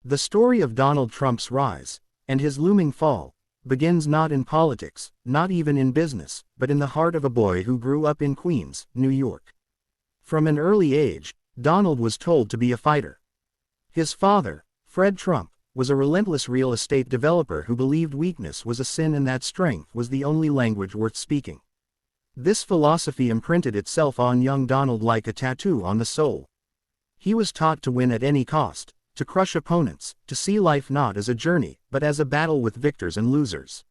The story of Donald Trump's rise, and his looming fall, begins not in politics, not even in business, but in the heart of a boy who grew up in Queens, New York. From an early age, Donald was told to be a fighter. His father, Fred Trump, was a relentless real estate developer who believed weakness was a sin and that strength was the only language worth speaking. This philosophy imprinted itself on young Donald like a tattoo on the soul. He was taught to win at any cost, to crush opponents, to see life not as a journey, but as a battle with victors and losers.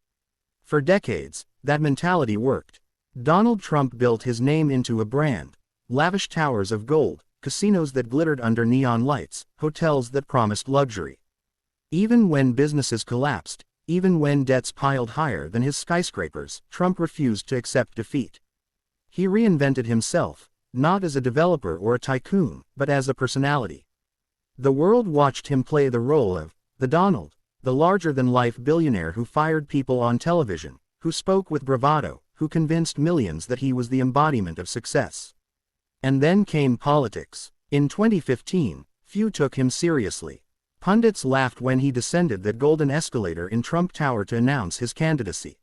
For decades, that mentality worked. Donald Trump built his name into a brand: lavish towers of gold, casinos that glittered under neon lights, hotels that promised luxury. Even when businesses collapsed, even when debts piled higher than his skyscrapers, Trump refused to accept defeat. He reinvented himself, not as a developer or a tycoon, but as a personality. The world watched him play the role of the Donald, the larger-than-life billionaire who fired people on television, who spoke with bravado, who convinced millions that he was the embodiment of success. And then came politics. In 2015, few took him seriously. Pundits laughed when he descended that golden escalator in Trump Tower to announce his candidacy.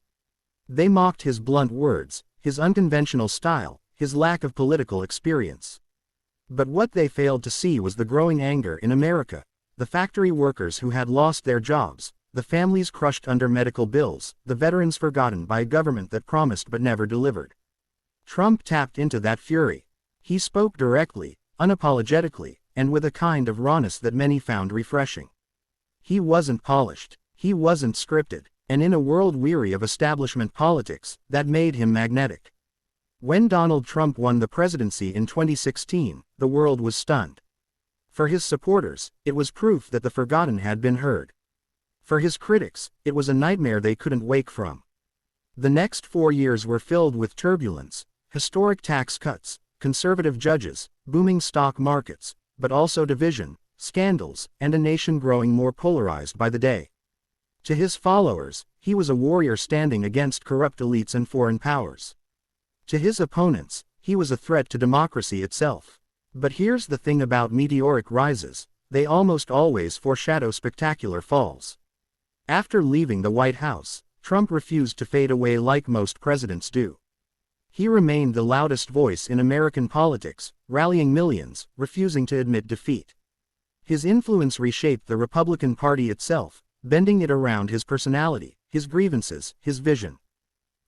They mocked his blunt words, his unconventional style, his lack of political experience. But what they failed to see was the growing anger in America, the factory workers who had lost their jobs, the families crushed under medical bills, the veterans forgotten by a government that promised but never delivered. Trump tapped into that fury. He spoke directly, unapologetically, and with a kind of rawness that many found refreshing. He wasn't polished, he wasn't scripted, and in a world weary of establishment politics, that made him magnetic. When Donald Trump won the presidency in 2016, the world was stunned. For his supporters, it was proof that the forgotten had been heard. For his critics, it was a nightmare they couldn't wake from. The next 4 years were filled with turbulence, historic tax cuts, conservative judges, booming stock markets, but also division, scandals, and a nation growing more polarized by the day. To his followers, he was a warrior standing against corrupt elites and foreign powers. To his opponents, he was a threat to democracy itself. But here's the thing about meteoric rises: they almost always foreshadow spectacular falls. After leaving the White House, Trump refused to fade away like most presidents do. He remained the loudest voice in American politics, rallying millions, refusing to admit defeat. His influence reshaped the Republican Party itself, bending it around his personality, his grievances, his vision.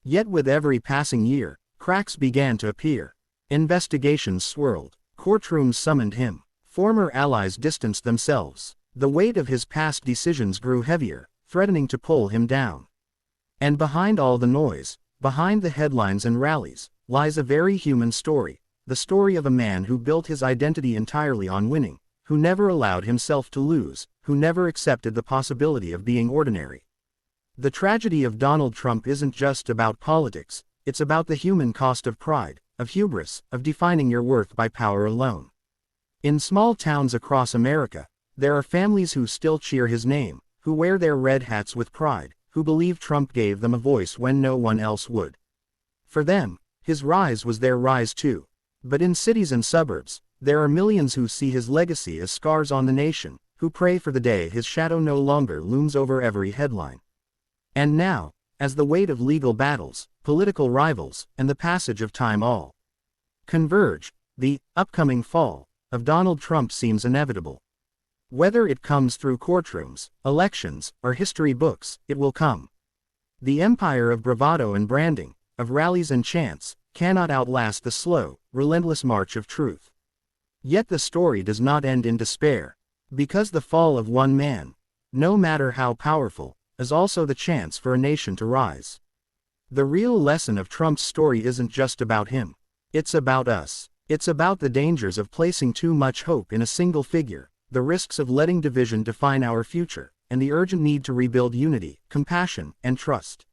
Yet with every passing year, cracks began to appear. Investigations swirled. Courtrooms summoned him. Former allies distanced themselves. The weight of his past decisions grew heavier, threatening to pull him down. And behind all the noise, behind the headlines and rallies, lies a very human story, the story of a man who built his identity entirely on winning, who never allowed himself to lose, who never accepted the possibility of being ordinary. The tragedy of Donald Trump isn't just about politics, it's about the human cost of pride, of hubris, of defining your worth by power alone. In small towns across America, there are families who still cheer his name, who wear their red hats with pride, who believe Trump gave them a voice when no one else would. For them, his rise was their rise too. But in cities and suburbs, there are millions who see his legacy as scars on the nation, who pray for the day his shadow no longer looms over every headline. And now, as the weight of legal battles, political rivals, and the passage of time all converge, the upcoming fall of Donald Trump seems inevitable. Whether it comes through courtrooms, elections, or history books, it will come. The empire of bravado and branding, of rallies and chants, cannot outlast the slow, relentless march of truth. Yet the story does not end in despair, because the fall of one man, no matter how powerful, is also the chance for a nation to rise. The real lesson of Trump's story isn't just about him. It's about us. It's about the dangers of placing too much hope in a single figure, the risks of letting division define our future, and the urgent need to rebuild unity, compassion, and trust.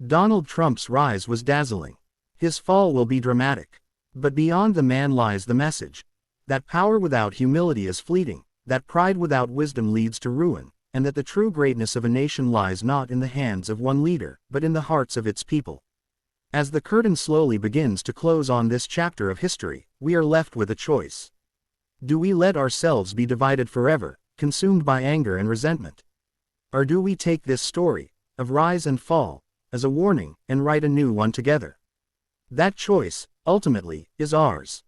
Donald Trump's rise was dazzling. His fall will be dramatic. But beyond the man lies the message: that power without humility is fleeting, that pride without wisdom leads to ruin, and that the true greatness of a nation lies not in the hands of one leader, but in the hearts of its people. As the curtain slowly begins to close on this chapter of history, we are left with a choice. Do we let ourselves be divided forever, consumed by anger and resentment? Or do we take this story, of rise and fall, as a warning, and write a new one together? That choice, ultimately, is ours.